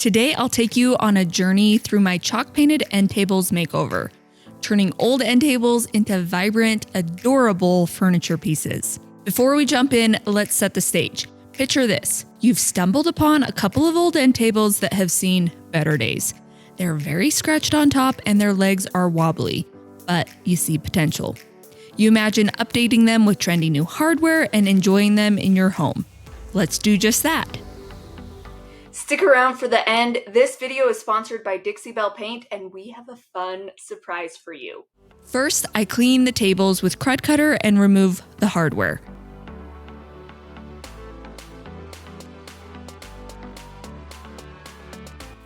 Today, I'll take you on a journey through my chalk painted end tables makeover, turning old end tables into vibrant, adorable furniture pieces. Before we jump in, let's set the stage. Picture this. You've stumbled upon a couple of old end tables that have seen better days. They're very scratched on top and their legs are wobbly, but you see potential. You imagine updating them with trendy new hardware and enjoying them in your home. Let's do just that. Stick around for the end. This video is sponsored by Dixie Belle Paint, and we have a fun surprise for you. First, I clean the tables with Crud Cutter and remove the hardware.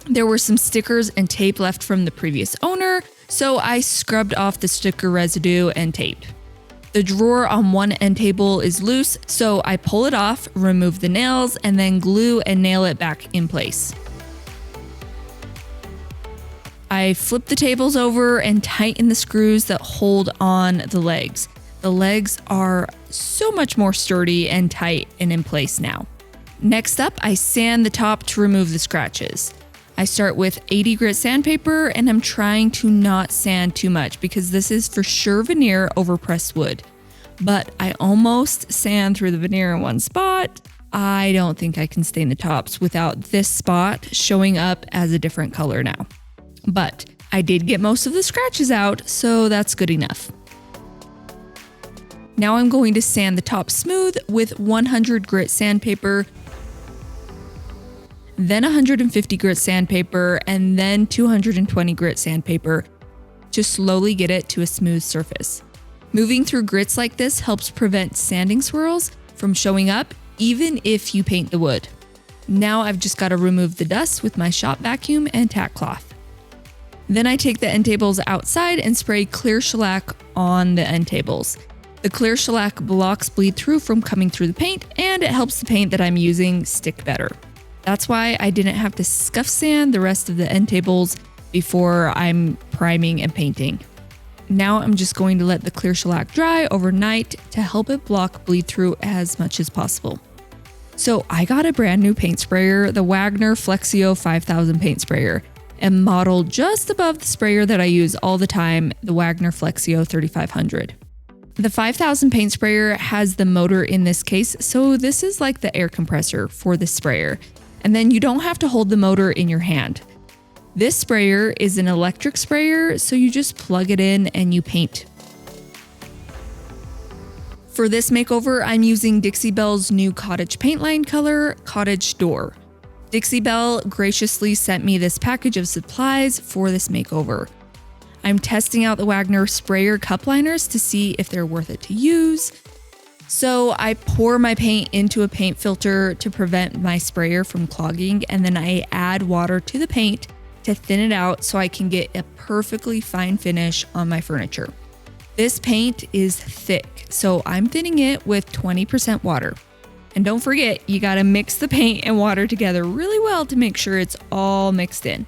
There were some stickers and tape left from the previous owner, so I scrubbed off the sticker residue and tape. The drawer on one end table is loose, so I pull it off, remove the nails, and then glue and nail it back in place. I flip the tables over and tighten the screws that hold on the legs. The legs are so much more sturdy and tight and in place now. Next up, I sand the top to remove the scratches. I start with 80 grit sandpaper, and I'm trying to not sand too much because this is for sure veneer over pressed wood. But I almost sand through the veneer in one spot. I don't think I can stain the tops without this spot showing up as a different color now. But I did get most of the scratches out, so that's good enough. Now I'm going to sand the top smooth with 100 grit sandpaper, then 150 grit sandpaper, and then 220 grit sandpaper to slowly get it to a smooth surface. Moving through grits like this helps prevent sanding swirls from showing up even if you paint the wood. Now I've just got to remove the dust with my shop vacuum and tack cloth. Then I take the end tables outside and spray clear shellac on the end tables. The clear shellac blocks bleed through from coming through the paint, and it helps the paint that I'm using stick better. That's why I didn't have to scuff sand the rest of the end tables before I'm priming and painting. Now I'm just going to let the clear shellac dry overnight to help it block bleed through as much as possible. So I got a brand new paint sprayer, the Wagner Flexio 5000 paint sprayer, and modeled just above the sprayer that I use all the time, the Wagner Flexio 3500. The 5000 paint sprayer has the motor in this case, so this is like the air compressor for the sprayer. And then you don't have to hold the motor in your hand. This sprayer is an electric sprayer, so you just plug it in and you paint. For this makeover, I'm using Dixie Belle's new cottage paint line color, Cottage Door. Dixie Belle graciously sent me this package of supplies for this makeover. I'm testing out the Wagner sprayer cup liners to see if they're worth it to use. So I pour my paint into a paint filter to prevent my sprayer from clogging, and then I add water to the paint to thin it out so I can get a perfectly fine finish on my furniture. This paint is thick, so I'm thinning it with 20% water. And don't forget, you gotta mix the paint and water together really well to make sure it's all mixed in.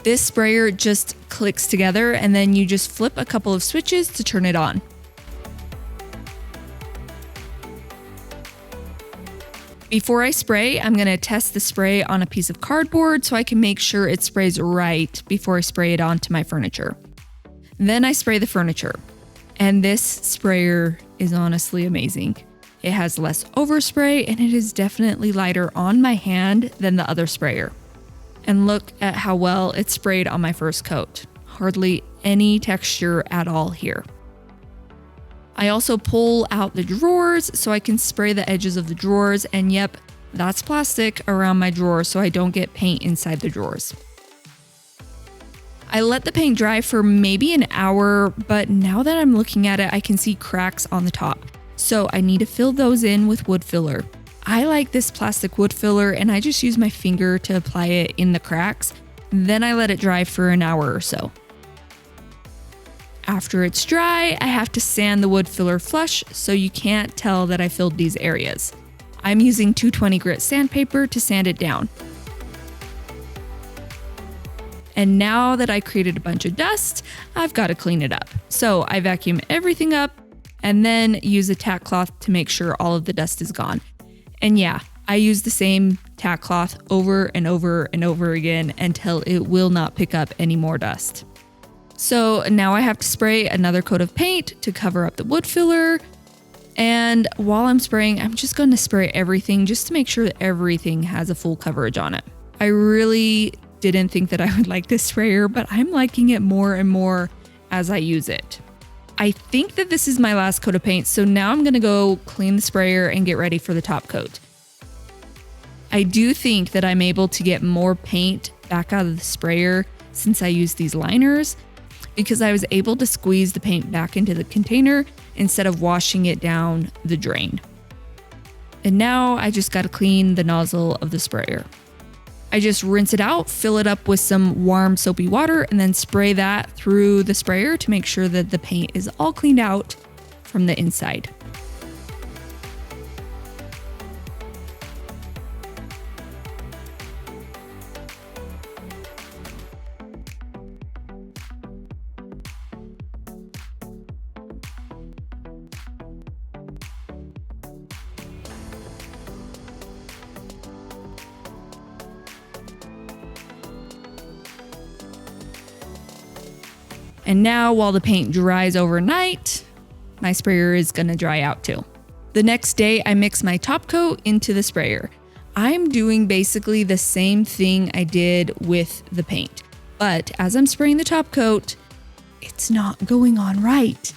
This sprayer just clicks together, and then you just flip a couple of switches to turn it on. Before I spray, I'm going to test the spray on a piece of cardboard so I can make sure it sprays right before I spray it onto my furniture. Then I spray the furniture, and this sprayer is honestly amazing. It has less overspray, and it is definitely lighter on my hand than the other sprayer. And look at how well it sprayed on my first coat. Hardly any texture at all here. I also pull out the drawers so I can spray the edges of the drawers, and yep, that's plastic around my drawer so I don't get paint inside the drawers. I let the paint dry for maybe an hour, but now that I'm looking at it, I can see cracks on the top. So I need to fill those in with wood filler. I like this plastic wood filler, and I just use my finger to apply it in the cracks. Then I let it dry for an hour or so. After it's dry, I have to sand the wood filler flush so you can't tell that I filled these areas. I'm using 220 grit sandpaper to sand it down. And now that I created a bunch of dust, I've got to clean it up. So I vacuum everything up and then use a tack cloth to make sure all of the dust is gone. And yeah, I use the same tack cloth over and over and over again until it will not pick up any more dust. So now I have to spray another coat of paint to cover up the wood filler. And while I'm spraying, I'm just going to spray everything just to make sure that everything has a full coverage on it. I really didn't think that I would like this sprayer, but I'm liking it more and more as I use it. I think that this is my last coat of paint, so now I'm going to go clean the sprayer and get ready for the top coat. I do think that I'm able to get more paint back out of the sprayer since I use these liners, because I was able to squeeze the paint back into the container instead of washing it down the drain. And now I just got to clean the nozzle of the sprayer. I just rinse it out, fill it up with some warm soapy water, and then spray that through the sprayer to make sure that the paint is all cleaned out from the inside. And now while the paint dries overnight, my sprayer is gonna dry out too. The next day I mix my top coat into the sprayer. I'm doing basically the same thing I did with the paint, but as I'm spraying the top coat, it's not going on right.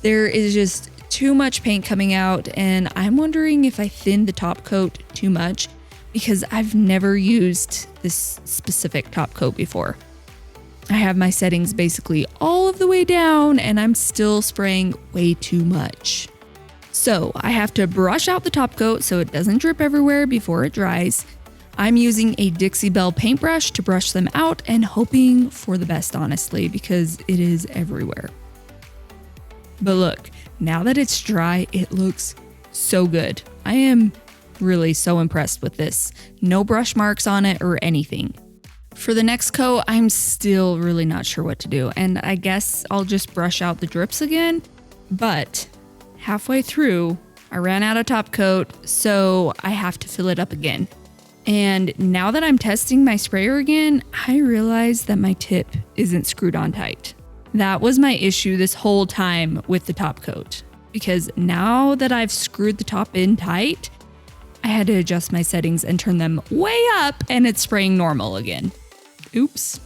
There is just too much paint coming out, and I'm wondering if I thinned the top coat too much because I've never used this specific top coat before. I have my settings basically all of the way down and I'm still spraying way too much. So I have to brush out the top coat so it doesn't drip everywhere before it dries. I'm using a Dixie Belle paintbrush to brush them out and hoping for the best, honestly, because it is everywhere. But look, now that it's dry, it looks so good. I am really so impressed with this. No brush marks on it or anything. For the next coat, I'm still really not sure what to do, and I guess I'll just brush out the drips again, but halfway through, I ran out of top coat, so I have to fill it up again. And now that I'm testing my sprayer again, I realize that my tip isn't screwed on tight. That was my issue this whole time with the top coat, because now that I've screwed the top in tight, I had to adjust my settings and turn them way up, and it's spraying normal again. Oops.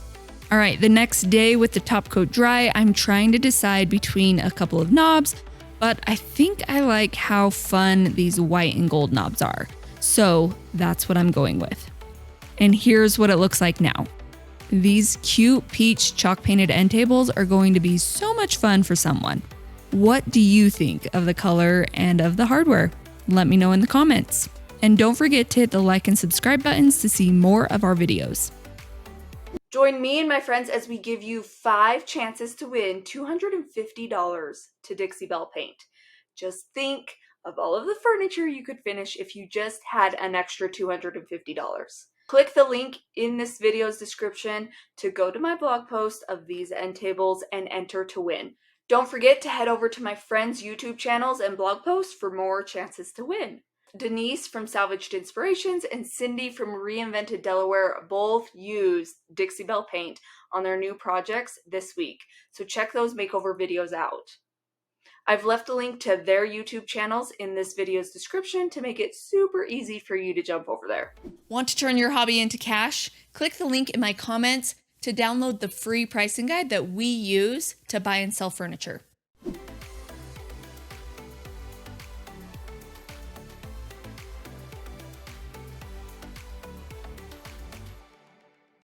All right, the next day with the top coat dry, I'm trying to decide between a couple of knobs, but I think I like how fun these white and gold knobs are. So that's what I'm going with. And here's what it looks like now. These cute peach chalk painted end tables are going to be so much fun for someone. What do you think of the color and of the hardware? Let me know in the comments. And don't forget to hit the like and subscribe buttons to see more of our videos. Join me and my friends as we give you 5 chances to win $250 to Dixie Belle Paint. Just think of all of the furniture you could finish if you just had an extra $250. Click the link in this video's description to go to my blog post of these end tables and enter to win. Don't forget to head over to my friends' YouTube channels and blog posts for more chances to win. Denise from Salvaged Inspirations and Cindy from Reinvented, Delaware both used Dixie Belle Paint on their new projects this week, so check those makeover videos out. I've left a link to their YouTube channels in this video's description to make it super easy for you to jump over there. Want to turn your hobby into cash? Click the link in my comments to download the free pricing guide that we use to buy and sell furniture.